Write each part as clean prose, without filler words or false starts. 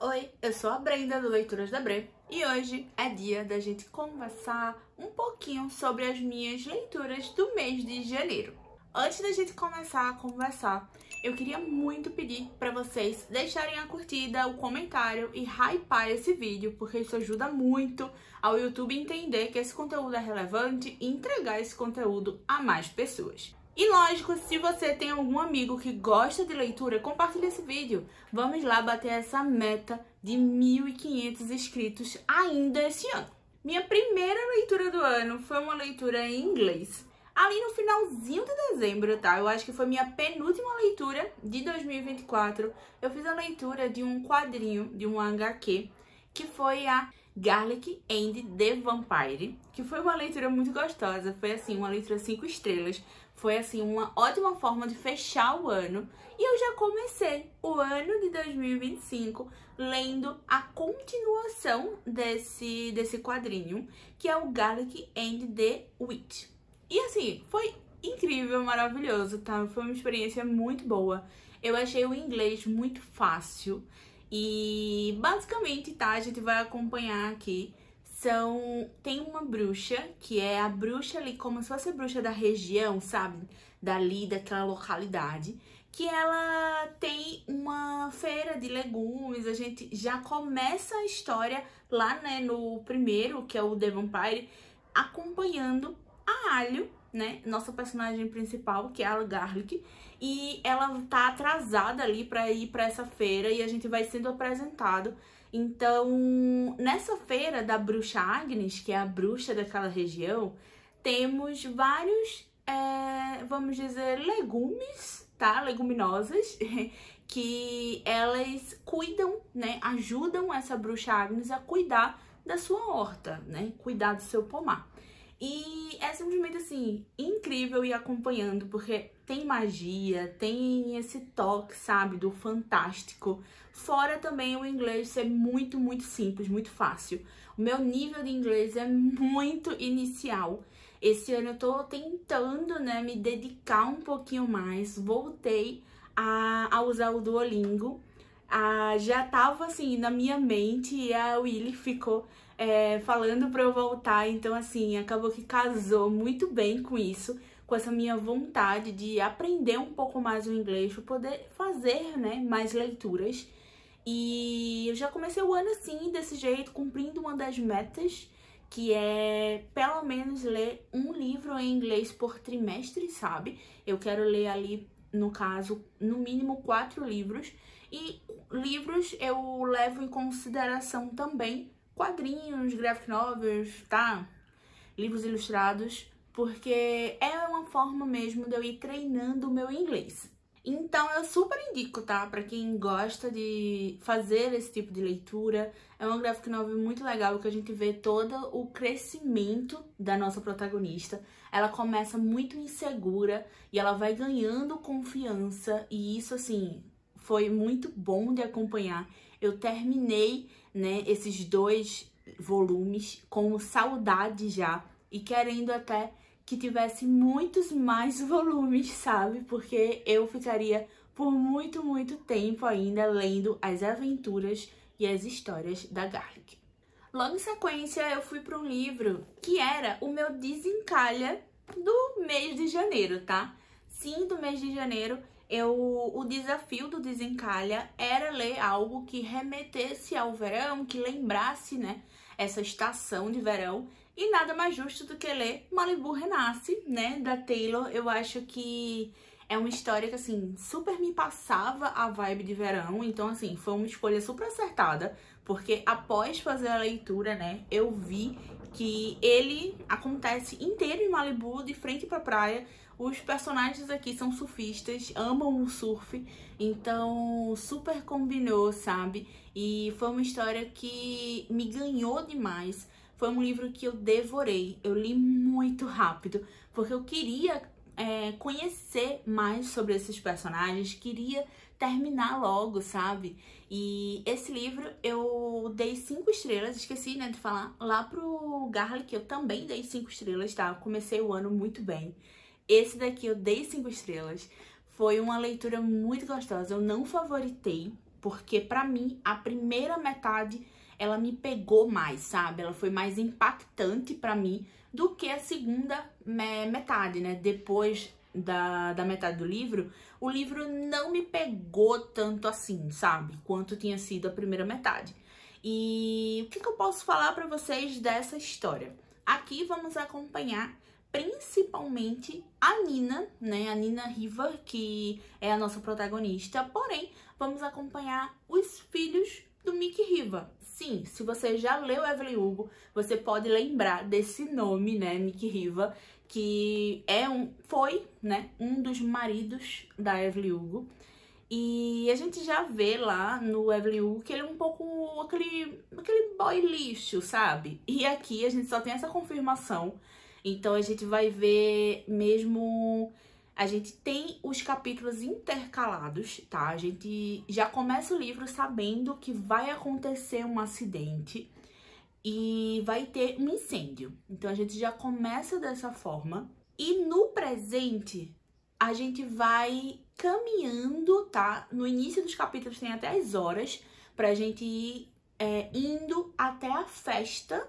Oi, eu sou a Brenda do Leituras da Bre e hoje é dia da gente conversar um pouquinho sobre as minhas leituras do mês de janeiro. Antes da gente começar a conversar, eu queria muito pedir para vocês deixarem a curtida, o comentário e hypar esse vídeo, porque isso ajuda muito ao YouTube entender que esse conteúdo é relevante e entregar esse conteúdo a mais pessoas. E lógico, se você tem algum amigo que gosta de leitura, compartilhe esse vídeo. Vamos lá bater essa meta de 1.500 inscritos ainda esse ano. Minha primeira leitura do ano foi uma leitura em inglês. Ali no finalzinho de dezembro, tá? Eu acho que foi minha penúltima leitura de 2024. Eu fiz a leitura de um quadrinho, de um HQ, que foi a Garlic and the Vampire, que foi uma leitura muito gostosa. Foi assim, uma leitura 5 estrelas. Foi assim, uma ótima forma de fechar o ano. E eu já comecei o ano de 2025 lendo a continuação desse quadrinho, que é o Garlic and the Witch. E assim, foi incrível, maravilhoso, tá? Foi uma experiência muito boa. Eu achei o inglês muito fácil. E basicamente, tá? A gente vai acompanhar aqui. Tem uma bruxa, que é a bruxa ali, como se fosse a bruxa da região, sabe? Dali, daquela localidade. Que ela tem uma feira de legumes. A gente já começa a história lá, né, no primeiro, que é o The Vampire, acompanhando a Alho, né? Nossa personagem principal, que é a Garlic. E ela tá atrasada ali pra ir pra essa feira e a gente vai sendo apresentado. Então, nessa feira da bruxa Agnes, que é a bruxa daquela região, temos vários, vamos dizer, legumes, tá? Leguminosas, que elas cuidam, né? Ajudam essa bruxa Agnes a cuidar da sua horta, né? Cuidar do seu pomar. E é simplesmente assim, incrível ir acompanhando, porque tem magia, tem esse toque, sabe, do fantástico. Fora também o inglês ser muito, muito simples, muito fácil. O meu nível de inglês é muito inicial. Esse ano eu tô tentando, né, me dedicar um pouquinho mais. Voltei a usar o Duolingo. Já tava assim na minha mente e a Willy ficou falando pra eu voltar, então assim, acabou que casou muito bem com isso, com essa minha vontade de aprender um pouco mais o inglês para poder fazer, né, mais leituras. E eu já comecei o ano assim, desse jeito, cumprindo uma das metas, que é pelo menos ler um livro em inglês por trimestre, sabe? Eu quero ler ali, no caso, no mínimo 4 livros. E livros eu levo em consideração também quadrinhos, graphic novels, tá? Livros ilustrados, porque é uma forma mesmo de eu ir treinando o meu inglês. Então eu super indico, tá? Pra quem gosta de fazer esse tipo de leitura. É uma graphic novel muito legal, que a gente vê todo o crescimento da nossa protagonista. Ela começa muito insegura e ela vai ganhando confiança, e isso assim foi muito bom de acompanhar. Eu terminei, né, esses 2 volumes com saudade já e querendo até que tivesse muitos mais volumes, sabe? Porque eu ficaria por muito, muito tempo ainda lendo as aventuras e as histórias da Garlic. Logo em sequência, eu fui para um livro que era o meu desencalha do mês de janeiro, tá? Sim, do mês de janeiro. O desafio do desencalha era ler algo que remetesse ao verão, que lembrasse, né, essa estação de verão. E nada mais justo do que ler Malibu Renasce, né, da Taylor. Eu acho que é uma história que, assim, super me passava a vibe de verão. Então, assim, foi uma escolha super acertada, porque após fazer a leitura, né, eu vi que ele acontece inteiro em Malibu, de frente pra praia. Os personagens aqui são surfistas, amam o surf, então super combinou, sabe? E foi uma história que me ganhou demais. Foi um livro que eu devorei, eu li muito rápido, porque eu queria conhecer mais sobre esses personagens, queria terminar logo, sabe? E esse livro eu dei 5 estrelas, esqueci, né, de falar. Lá pro Garlic eu também dei 5 estrelas, tá? Eu comecei o ano muito bem. Esse daqui eu dei 5 estrelas. Foi uma leitura muito gostosa, eu não favoritei, porque pra mim a primeira metade ela me pegou mais, sabe? Ela foi mais impactante pra mim do que a segunda metade, né? Depois da metade do livro, o livro não me pegou tanto assim, sabe? Quanto tinha sido a primeira metade. E o que eu posso falar pra vocês dessa história? Aqui vamos acompanhar principalmente a Nina, né? A Nina Riva, que é a nossa protagonista. Porém, vamos acompanhar os filhos do Mickey Riva. Sim, se você já leu Evelyn Hugo, você pode lembrar desse nome, né? Mickey Riva, que foi, né, um dos maridos da Evelyn Hugo. E a gente já vê lá no Evelyn Hugo que ele é um pouco aquele boy lixo, sabe? E aqui a gente só tem essa confirmação. Então a gente vai ver mesmo... A gente tem os capítulos intercalados, tá? A gente já começa o livro sabendo que vai acontecer um acidente e vai ter um incêndio. Então a gente já começa dessa forma. E no presente, a gente vai caminhando, tá? No início dos capítulos tem até as horas pra gente ir indo até a festa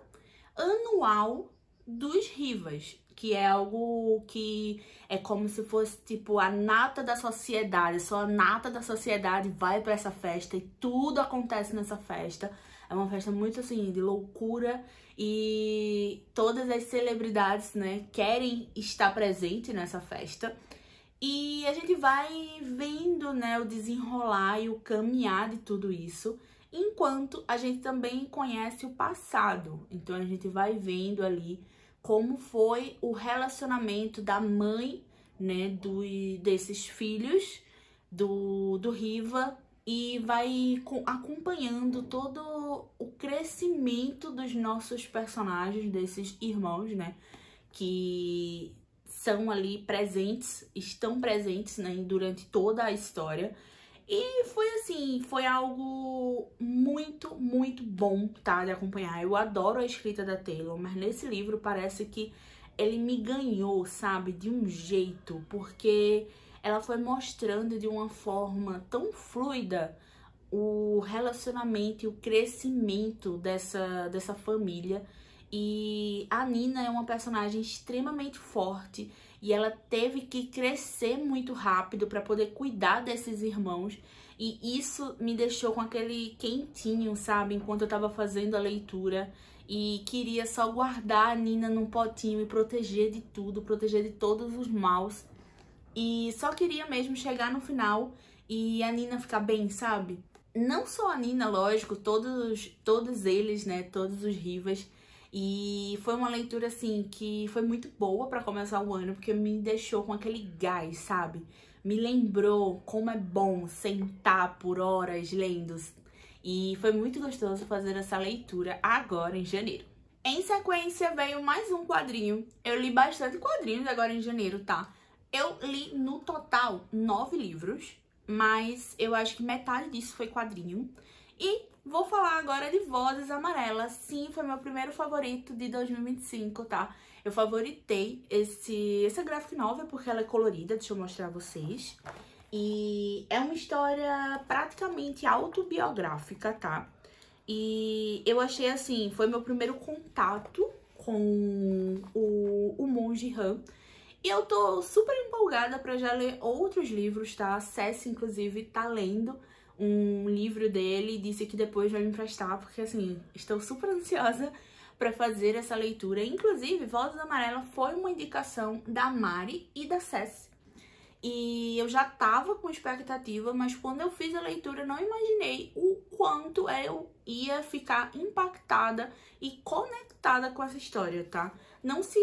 anual dos Rivas, que é algo que é como se fosse tipo a nata da sociedade. Só a nata da sociedade vai pra essa festa e tudo acontece nessa festa. É uma festa muito assim de loucura e todas as celebridades, né, querem estar presente nessa festa. E a gente vai vendo, né, o desenrolar e o caminhar de tudo isso, enquanto a gente também conhece o passado. Então a gente vai vendo ali como foi o relacionamento da mãe, né, desses filhos do Riva, e vai acompanhando todo o crescimento dos nossos personagens, desses irmãos, né, que são ali presentes, estão presentes, né, durante toda a história. E foi assim, foi algo muito, muito bom, tá, de acompanhar. Eu adoro a escrita da Taylor, mas nesse livro parece que ele me ganhou, sabe, de um jeito, porque ela foi mostrando de uma forma tão fluida o relacionamento e o crescimento dessa família. E a Nina é uma personagem extremamente forte e ela teve que crescer muito rápido para poder cuidar desses irmãos. E isso me deixou com aquele quentinho, sabe? Enquanto eu tava fazendo a leitura e queria só guardar a Nina num potinho e proteger de tudo, proteger de todos os maus. E só queria mesmo chegar no final e a Nina ficar bem, sabe? Não só a Nina, lógico, todos eles, né? Todos os Rivas. E foi uma leitura, assim, que foi muito boa pra começar o ano, porque me deixou com aquele gás, sabe? Me lembrou como é bom sentar por horas lendo. E foi muito gostoso fazer essa leitura agora, em janeiro. Em sequência, veio mais um quadrinho. Eu li bastante quadrinhos agora em janeiro, tá? Eu li, no total, 9 livros, mas eu acho que metade disso foi quadrinho. E vou falar agora de Vozes Amarelas. Sim, foi meu primeiro favorito de 2025, tá? Eu favoritei essa graphic novel porque ela é colorida, deixa eu mostrar a vocês. E é uma história praticamente autobiográfica, tá? E eu achei assim, foi meu primeiro contato com o Monge Han. E eu tô super empolgada pra já ler outros livros, tá? A Ceci, inclusive, tá lendo um livro dele e disse que depois vai me emprestar, porque assim, estou super ansiosa pra fazer essa leitura. Inclusive, Vozes Amarelas foi uma indicação da Mari e da Ceci. E eu já tava com expectativa, mas quando eu fiz a leitura, não imaginei o quanto eu ia ficar impactada e conectada com essa história, tá? Não se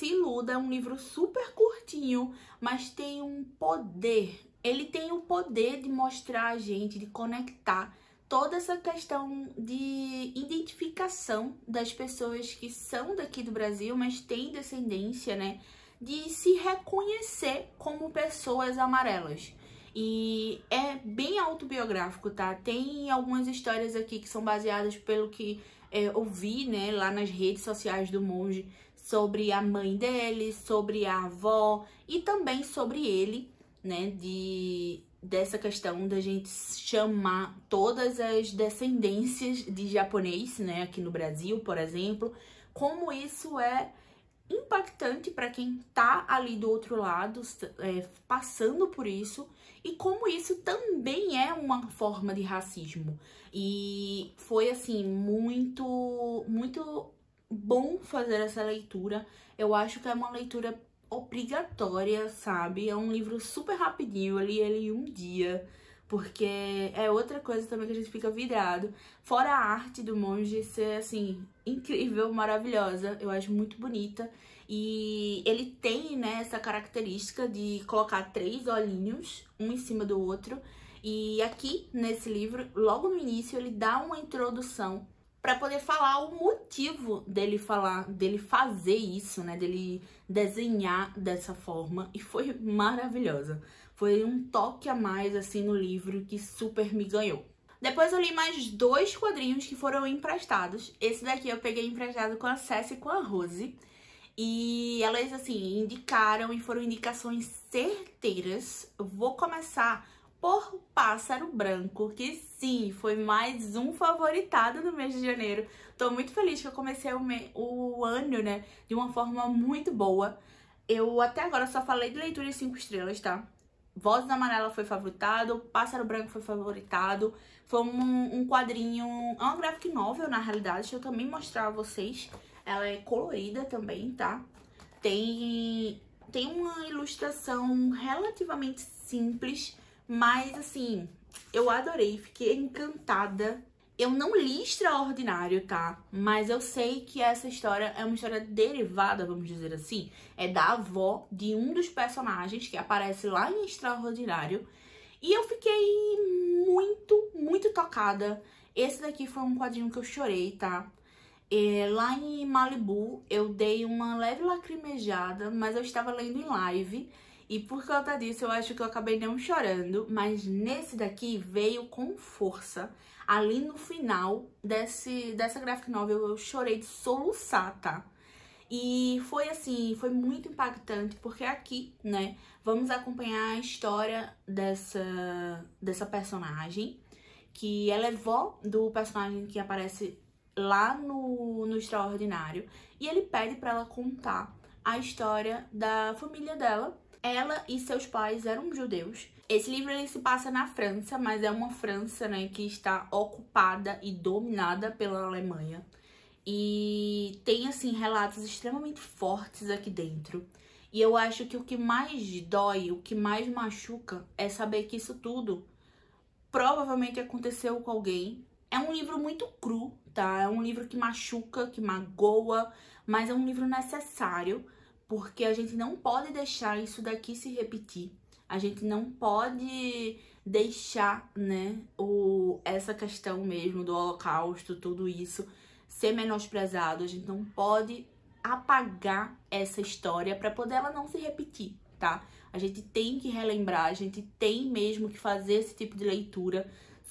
iluda, é um livro super curtinho, mas tem um poder. Ele tem o poder de mostrar a gente, de conectar toda essa questão de identificação das pessoas que são daqui do Brasil, mas têm descendência, né? De se reconhecer como pessoas amarelas. E é bem autobiográfico, tá? Tem algumas histórias aqui que são baseadas pelo que eu vi, né, lá nas redes sociais do Monge, sobre a mãe dele, sobre a avó e também sobre ele, né, dessa questão da gente chamar todas as descendências de japonês, né, aqui no Brasil, por exemplo, como isso é impactante para quem tá ali do outro lado, passando por isso, e como isso também é uma forma de racismo. E foi, assim, muito bom fazer essa leitura. Eu acho que é uma leitura obrigatória, sabe? É um livro super rapidinho, eu li ele em um dia, porque é outra coisa também que a gente fica vidrado. Fora a arte do monge ser, assim, incrível, maravilhosa, eu acho muito bonita. E ele tem, né, essa característica de colocar 3 olhinhos, um em cima do outro. E aqui, nesse livro, logo no início, ele dá uma introdução para poder falar o motivo dele fazer isso, né, dele desenhar dessa forma, e foi maravilhosa. Foi um toque a mais, assim, no livro que super me ganhou. Depois eu li mais 2 quadrinhos que foram emprestados. Esse daqui eu peguei emprestado com a Ceci e com a Rose. E elas, assim, indicaram e foram indicações certeiras. Eu vou começar por Pássaro Branco, que sim, foi mais um favoritado no mês de janeiro. Tô muito feliz que eu comecei o ano, né, de uma forma muito boa. Eu até agora só falei de leituras 5 estrelas, tá? Vozes Amarela foi favoritado, Pássaro Branco foi favoritado. Foi um quadrinho, é uma graphic novel, na realidade, deixa eu também mostrar a vocês. Ela é colorida também, tá? Tem uma ilustração relativamente simples, mas, assim, eu adorei, fiquei encantada. Eu não li Extraordinário, tá? Mas eu sei que essa história é uma história derivada, vamos dizer assim. É da avó de um dos personagens que aparece lá em Extraordinário. E eu fiquei muito tocada. Esse daqui foi um quadrinho que eu chorei, tá? Lá em Malibu, eu dei uma leve lacrimejada, mas eu estava lendo em live. E por conta disso, eu acho que eu acabei não chorando, mas nesse daqui veio com força. Ali no final dessa graphic novel, eu chorei de soluçar, tá? E foi assim, foi muito impactante, porque aqui, né, vamos acompanhar a história dessa personagem, que ela é vó do personagem que aparece lá no Extraordinário. E ele pede pra ela contar a história da família dela. Ela e seus pais eram judeus. Esse livro ele se passa na França, mas é uma França, né, que está ocupada e dominada pela Alemanha. E tem, assim, relatos extremamente fortes aqui dentro. E eu acho que o que mais dói, o que mais machuca é saber que isso tudo provavelmente aconteceu com alguém. É um livro muito cru, tá? É um livro que machuca, que magoa, mas é um livro necessário, porque a gente não pode deixar isso daqui se repetir. A gente não pode deixar, né, essa questão mesmo do Holocausto, tudo isso, ser menosprezado. A gente não pode apagar essa história para poder ela não se repetir, tá? A gente tem que relembrar, a gente tem mesmo que fazer esse tipo de leitura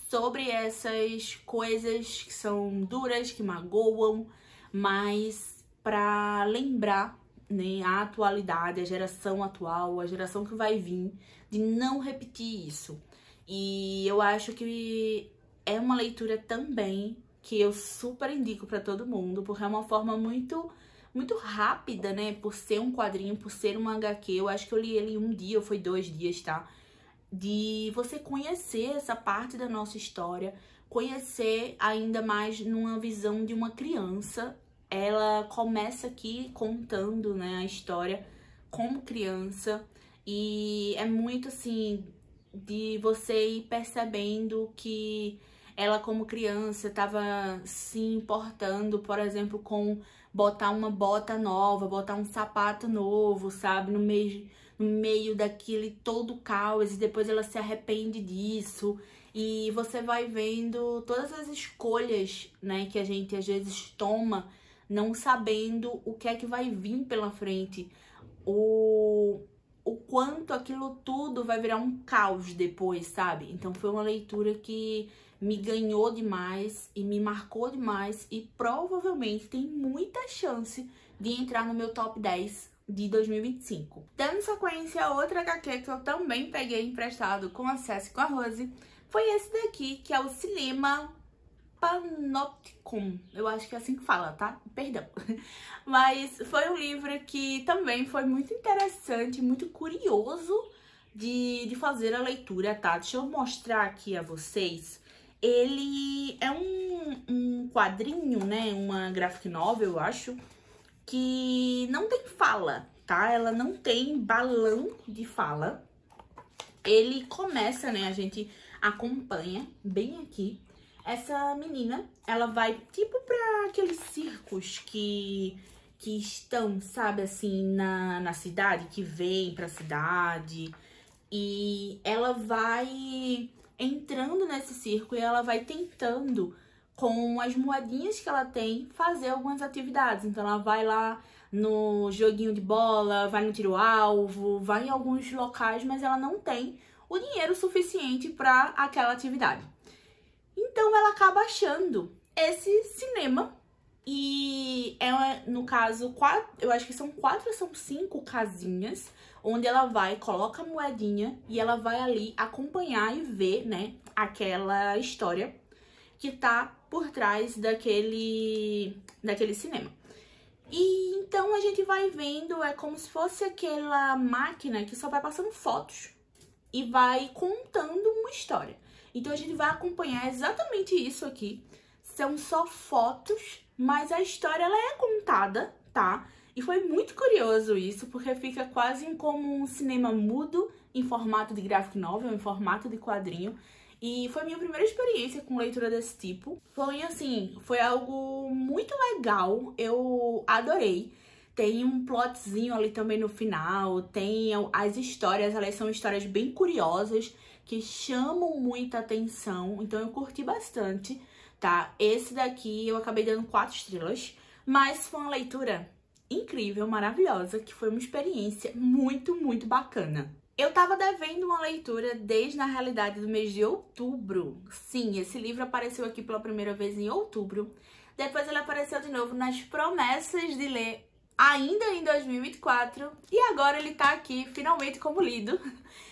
sobre essas coisas que são duras, que magoam, mas para lembrar, né, a atualidade, a geração atual, a geração que vai vir, de não repetir isso. E eu acho que é uma leitura também que eu super indico para todo mundo, porque é uma forma muito rápida, né, por ser um quadrinho, por ser uma HQ. Eu acho que eu li ele em um dia, ou foi 2 dias, tá? De você conhecer essa parte da nossa história, conhecer ainda mais numa visão de uma criança. Ela começa aqui contando, né, a história como criança, e é muito assim de você ir percebendo que ela como criança estava se importando, por exemplo, com botar uma bota nova, botar um sapato novo, sabe, no meio daquele todo caos, e depois ela se arrepende disso. E você vai vendo todas as escolhas, né, que a gente às vezes toma, não sabendo o que é que vai vir pela frente, o quanto aquilo tudo vai virar um caos depois, sabe? Então foi uma leitura que me ganhou demais e me marcou demais, e provavelmente tem muita chance de entrar no meu top 10 de 2025. Dando sequência a outra HQ que eu também peguei emprestado com acesso com a Rose, foi esse daqui, que é o Cinema Panopticon. Eu acho que é assim que fala, tá? Perdão. Mas foi um livro que também foi muito interessante, muito curioso de fazer a leitura, tá? Deixa eu mostrar aqui a vocês. Ele é um quadrinho, né? Uma graphic novel, eu acho, que não tem fala, tá? Ela não tem balão de fala. Ele começa, né? A gente acompanha bem aqui. Essa menina, ela vai tipo pra aqueles circos que estão, sabe, assim, na cidade, que vêm pra cidade. E ela vai entrando nesse circo e ela vai tentando, com as moedinhas que ela tem, fazer algumas atividades. Então ela vai lá no joguinho de bola, vai no tiro-alvo, vai em alguns locais, mas ela não tem o dinheiro suficiente para aquela atividade. Então ela acaba achando esse cinema e no caso, eu acho que são 4 ou são 5 casinhas onde ela vai, coloca a moedinha e ela vai ali acompanhar e ver, né, aquela história que tá por trás daquele cinema. E então a gente vai vendo, é como se fosse aquela máquina que só vai passando fotos e vai contando uma história. Então a gente vai acompanhar exatamente isso aqui. São só fotos, mas a história ela é contada, tá? E foi muito curioso isso, porque fica quase como um cinema mudo em formato de graphic novel, em formato de quadrinho. E foi minha primeira experiência com leitura desse tipo. Foi assim, foi algo muito legal, eu adorei. Tem um plotzinho ali também no final, tem as histórias, elas são histórias bem curiosas, que chamam muita atenção, então eu curti bastante, tá? Esse daqui eu acabei dando 4 estrelas, mas foi uma leitura incrível, maravilhosa, que foi uma experiência muito, muito bacana. Eu tava devendo uma leitura desde, na realidade, do mês de outubro. Sim, esse livro apareceu aqui pela primeira vez em outubro. Depois ele apareceu de novo nas promessas de ler ainda em 2024. E agora ele tá aqui, finalmente, como lido.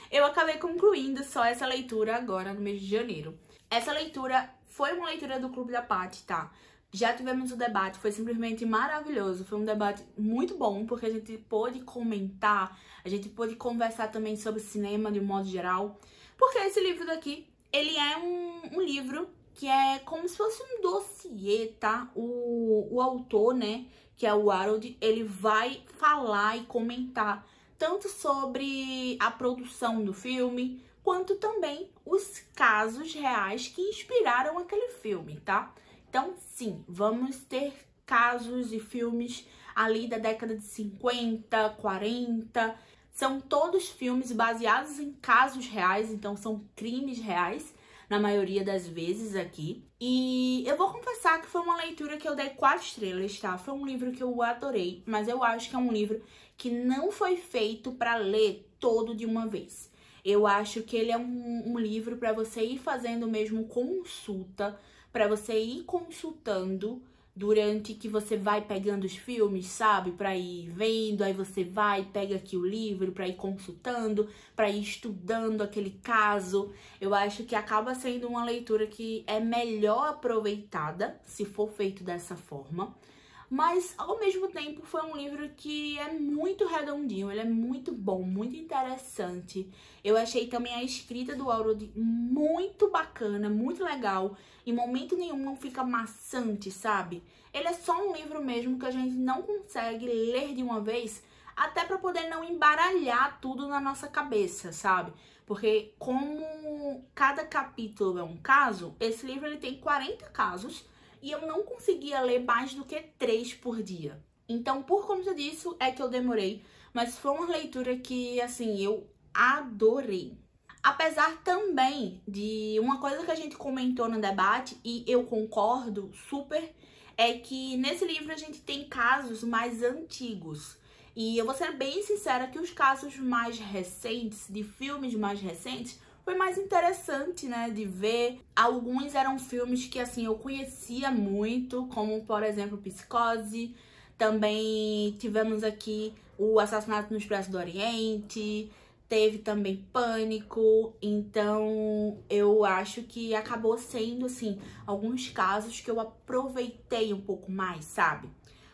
Eu acabei concluindo só essa leitura agora, no mês de janeiro. Essa leitura foi uma leitura do Clube da Paty, tá? Já tivemos o debate, foi simplesmente maravilhoso. Foi um debate muito bom, porque a gente pôde comentar, a gente pôde conversar também sobre cinema de um modo geral. Porque esse livro daqui, ele é um livro que é como se fosse um dossiê, tá? O autor, né, que é o Harold, ele vai falar e comentar tanto sobre a produção do filme, quanto também os casos reais que inspiraram aquele filme, tá? Então, sim, vamos ter casos e filmes ali da década de 50, 40. São todos filmes baseados em casos reais, então são crimes reais, na maioria das vezes aqui. E eu vou confessar que foi uma leitura que eu dei 4 estrelas, tá? Foi um livro que eu adorei, mas eu acho que é um livro que não foi feito para ler todo de uma vez. Eu acho que ele é um livro para você ir fazendo mesmo consulta, para você ir consultando durante que você vai pegando os filmes, sabe? Para ir vendo, aí você vai, pega aqui o livro para ir consultando, para ir estudando aquele caso. Eu acho que acaba sendo uma leitura que é melhor aproveitada se for feito dessa forma. Mas, ao mesmo tempo, foi um livro que é muito redondinho, ele é muito bom, muito interessante. Eu achei também a escrita do Harold muito bacana, muito legal. Em momento nenhum não fica maçante, sabe? Ele é só um livro mesmo que a gente não consegue ler de uma vez, até para poder não embaralhar tudo na nossa cabeça, sabe? Porque como cada capítulo é um caso, esse livro ele tem 40 casos, e eu não conseguia ler mais do que 3 por dia. Então, por conta disso, é que eu demorei. Mas foi uma leitura que, assim, eu adorei. Apesar também de uma coisa que a gente comentou no debate, e eu concordo super, é que nesse livro a gente tem casos mais antigos. E eu vou ser bem sincera que os casos mais recentes, de filmes mais recentes, foi mais interessante, né, de ver. Alguns eram filmes que, assim, eu conhecia muito, como, por exemplo, Psicose. Também tivemos aqui o Assassinato no Expresso do Oriente, teve também Pânico, então eu acho que acabou sendo, assim, alguns casos que eu aproveitei um pouco mais, sabe?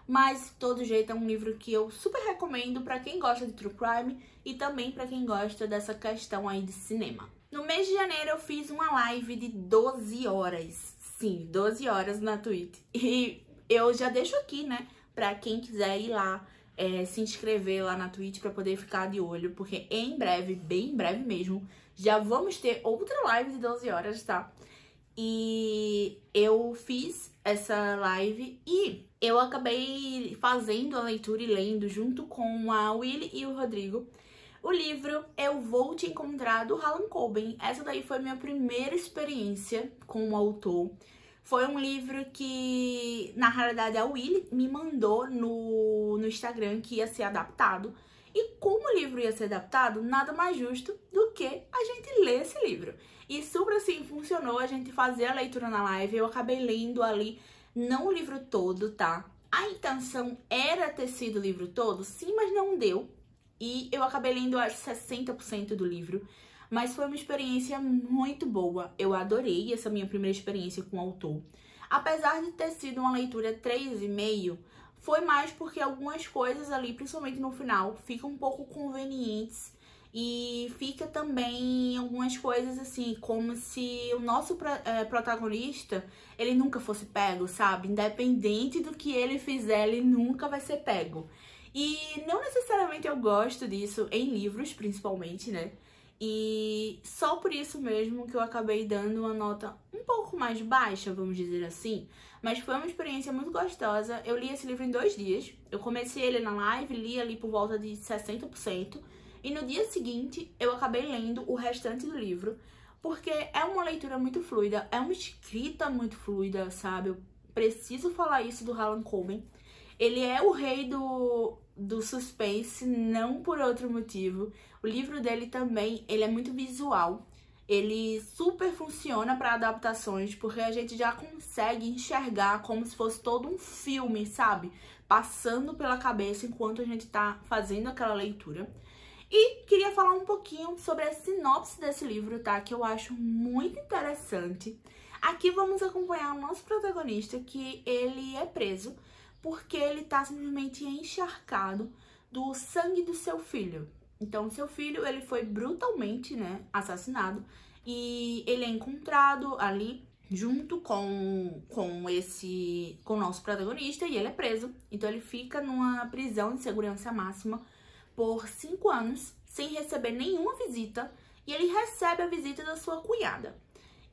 Mas, de todo jeito, é um livro que eu super recomendo pra quem gosta de True Crime e também pra quem gosta dessa questão aí de cinema. No mês de janeiro eu fiz uma live de 12 horas, sim, 12 horas na Twitch. E eu já deixo aqui, né, pra quem quiser ir lá, se inscrever lá na Twitch pra poder ficar de olho, porque em breve, bem em breve mesmo, já vamos ter outra live de 12 horas, tá? E eu fiz essa live e eu acabei fazendo a leitura e lendo junto com a Willy e o Rodrigo o livro Eu Vou Te Encontrar, do Harlan Coben. Essa daí foi minha primeira experiência com o autor. Foi um livro que, na realidade, a Willy me mandou no Instagram que ia ser adaptado. E como o livro ia ser adaptado, nada mais justo do que a gente ler esse livro. E super assim funcionou a gente fazer a leitura na live. Eu acabei lendo ali, não o livro todo, tá? A intenção era ter sido o livro todo, sim, mas não deu. E eu acabei lendo, acho, 60% do livro. Mas foi uma experiência muito boa. Eu adorei essa minha primeira experiência com o autor. Apesar de ter sido uma leitura 3,5, foi mais porque algumas coisas ali, principalmente no final, ficam um pouco convenientes. E fica também algumas coisas assim, como se o nosso protagonista, ele nunca fosse pego, sabe? Independente do que ele fizer, ele nunca vai ser pego. E não necessariamente eu gosto disso, em livros principalmente, né? E só por isso mesmo que eu acabei dando uma nota um pouco mais baixa, vamos dizer assim. Mas foi uma experiência muito gostosa. Eu li esse livro em 2 dias. Eu comecei ele na live, li ali por volta de 60%. E no dia seguinte, eu acabei lendo o restante do livro. Porque é uma leitura muito fluida, é uma escrita muito fluida, sabe? Eu preciso falar isso do Harlan Coben. Ele é o rei do suspense, não por outro motivo. O livro dele também, ele é muito visual. Ele super funciona para adaptações, porque a gente já consegue enxergar como se fosse todo um filme, sabe? Passando pela cabeça enquanto a gente tá fazendo aquela leitura. E queria falar um pouquinho sobre a sinopse desse livro, tá? Que eu acho muito interessante. Aqui vamos acompanhar o nosso protagonista, que ele é preso porque ele tá simplesmente encharcado do sangue do seu filho. Então, seu filho, ele foi brutalmente, né, assassinado, e ele é encontrado ali junto com o nosso protagonista, e ele é preso. Então, ele fica numa prisão de segurança máxima por 5 anos, sem receber nenhuma visita, e ele recebe a visita da sua cunhada.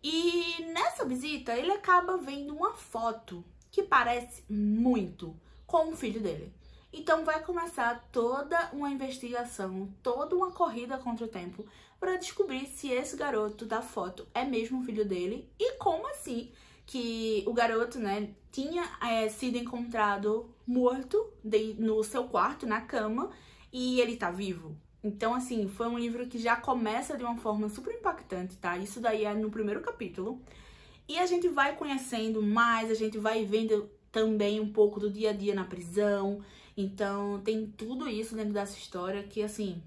E nessa visita, ele acaba vendo uma foto que parece muito com o filho dele. Então vai começar toda uma investigação, toda uma corrida contra o tempo para descobrir se esse garoto da foto é mesmo o filho dele e como assim que o garoto, né, tinha sido encontrado morto no seu quarto, na cama, e ele tá vivo. Então, assim, foi um livro que já começa de uma forma super impactante, tá? Isso daí é no primeiro capítulo. E a gente vai conhecendo mais, a gente vai vendo também um pouco do dia a dia na prisão. Então, tem tudo isso dentro dessa história que, assim,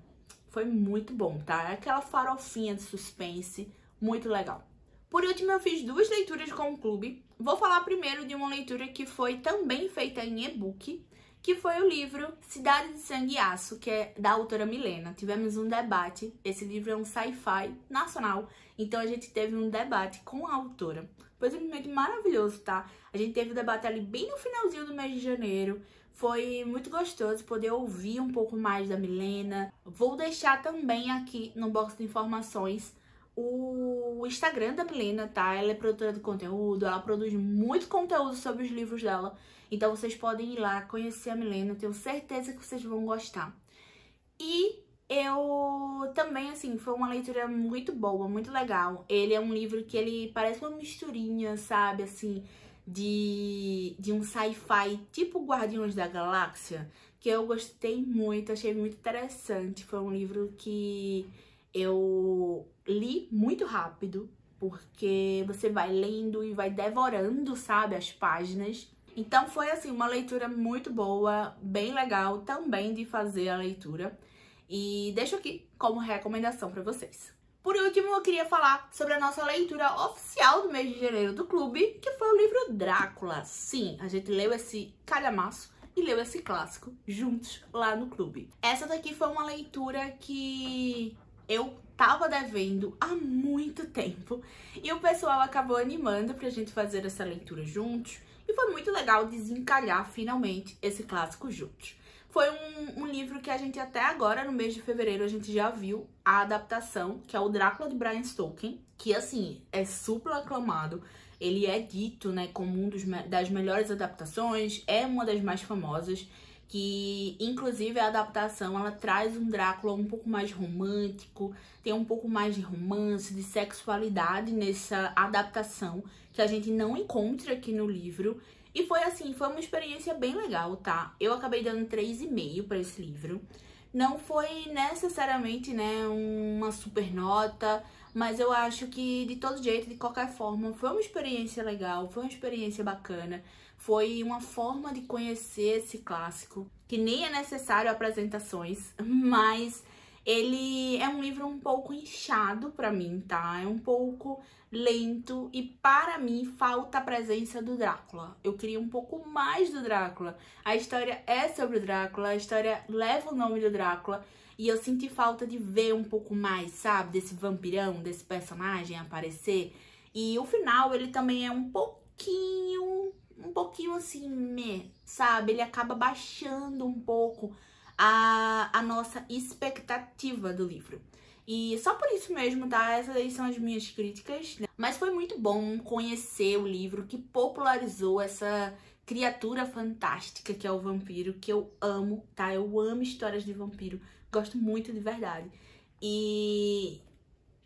foi muito bom, tá? É aquela farofinha de suspense, muito legal. Por último, eu fiz 2 leituras com o clube. Vou falar primeiro de uma leitura que foi também feita em e-book, que foi o livro Cidade de Sangue e Aço, que é da autora Milena. Tivemos um debate, esse livro é um sci-fi nacional, então a gente teve um debate com a autora. Foi simplesmente maravilhoso, tá? A gente teve o debate ali bem no finalzinho do mês de janeiro. Foi muito gostoso poder ouvir um pouco mais da Milena. Vou deixar também aqui no box de informações o Instagram da Milena, tá? Ela é produtora de conteúdo, ela produz muito conteúdo sobre os livros dela. Então vocês podem ir lá conhecer a Milena, tenho certeza que vocês vão gostar. E eu também, assim, foi uma leitura muito boa, muito legal. Ele é um livro que ele parece uma misturinha, sabe, assim, de um sci-fi tipo Guardiões da Galáxia, que eu gostei muito, achei muito interessante. Foi um livro que eu li muito rápido, porque você vai lendo e vai devorando, sabe, as páginas. Então foi assim uma leitura muito boa, bem legal também de fazer a leitura. E deixo aqui como recomendação para vocês. Por último, eu queria falar sobre a nossa leitura oficial do mês de janeiro do clube, que foi o livro Drácula. Sim, a gente leu esse calhamaço e leu esse clássico juntos lá no clube. Essa daqui foi uma leitura que eu tava devendo há muito tempo e o pessoal acabou animando pra gente fazer essa leitura juntos e foi muito legal desencalhar finalmente esse clássico juntos. Foi um livro que a gente até agora, no mês de fevereiro, a gente já viu a adaptação, que é o Drácula de Bram Stoker, que assim, é super aclamado. Ele é dito, né, como das melhores adaptações, é uma das mais famosas, que inclusive a adaptação, ela traz um Drácula um pouco mais romântico, tem um pouco mais de romance, de sexualidade nessa adaptação, que a gente não encontra aqui no livro. E foi assim, foi uma experiência bem legal, tá? Eu acabei dando 3,5 para esse livro. Não foi necessariamente, né, uma super nota, mas eu acho que de todo jeito, de qualquer forma, foi uma experiência legal, foi uma experiência bacana. Foi uma forma de conhecer esse clássico, que nem é necessário apresentações, mas ele é um livro um pouco inchado pra mim, tá? É um pouco lento e para mim falta a presença do Drácula. Eu queria um pouco mais do Drácula. A história é sobre o Drácula, a história leva o nome do Drácula e eu senti falta de ver um pouco mais, sabe? Desse vampirão, desse personagem aparecer. E o final, ele também é um pouquinho assim, sabe? Ele acaba baixando um pouco a nossa expectativa do livro. E só por isso mesmo, tá? Essas aí são as minhas críticas, né? Mas foi muito bom conhecer o livro que popularizou essa criatura fantástica que é o vampiro, que eu amo, tá? Eu amo histórias de vampiro, gosto muito de verdade. E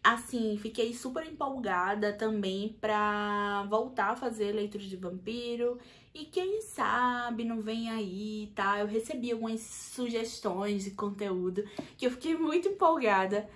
assim, fiquei super empolgada também pra voltar a fazer leituras de vampiro. E quem sabe não vem aí, tá? Eu recebi algumas sugestões de conteúdo que eu fiquei muito empolgada.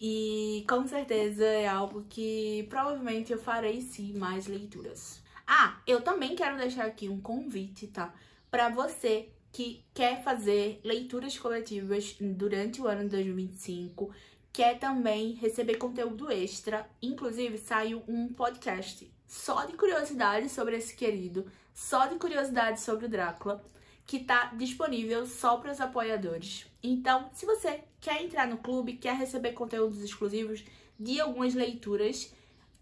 E com certeza é algo que provavelmente eu farei sim mais leituras. Ah, eu também quero deixar aqui um convite, tá? Pra você que quer fazer leituras coletivas durante o ano de 2025, quer também receber conteúdo extra. Inclusive, saiu um podcast só de curiosidades sobre esse querido, só de curiosidades sobre o Drácula, que tá disponível só para os apoiadores. Então, se você quer entrar no clube, quer receber conteúdos exclusivos de algumas leituras,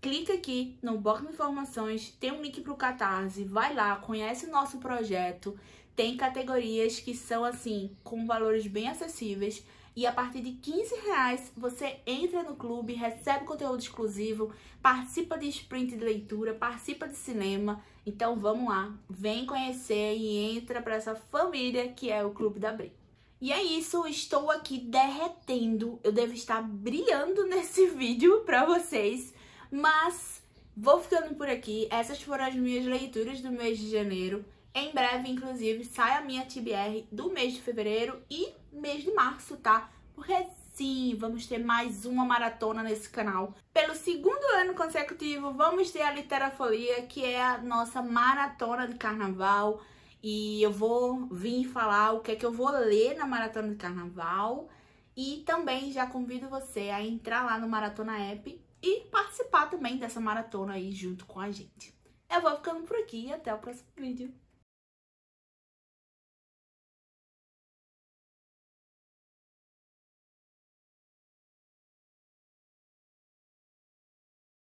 clica aqui no box de informações, tem um link pro Catarse, vai lá, conhece o nosso projeto, tem categorias que são assim, com valores bem acessíveis, e a partir de R$15 você entra no clube, recebe conteúdo exclusivo, participa de sprint de leitura, participa de cinema. Então vamos lá, vem conhecer e entra para essa família que é o Clube da Bri. E é isso, estou aqui derretendo, eu devo estar brilhando nesse vídeo para vocês, mas vou ficando por aqui. Essas foram as minhas leituras do mês de janeiro. Em breve, inclusive, sai a minha TBR do mês de fevereiro e mês de março, tá? Porque sim, vamos ter mais uma maratona nesse canal. Pelo segundo ano consecutivo, vamos ter a Literafolia, que é a nossa maratona de carnaval. E eu vou vir falar o que é que eu vou ler na maratona de carnaval. E também já convido você a entrar lá no Maratona App e participar também dessa maratona aí junto com a gente. Eu vou ficando por aqui e até o próximo vídeo.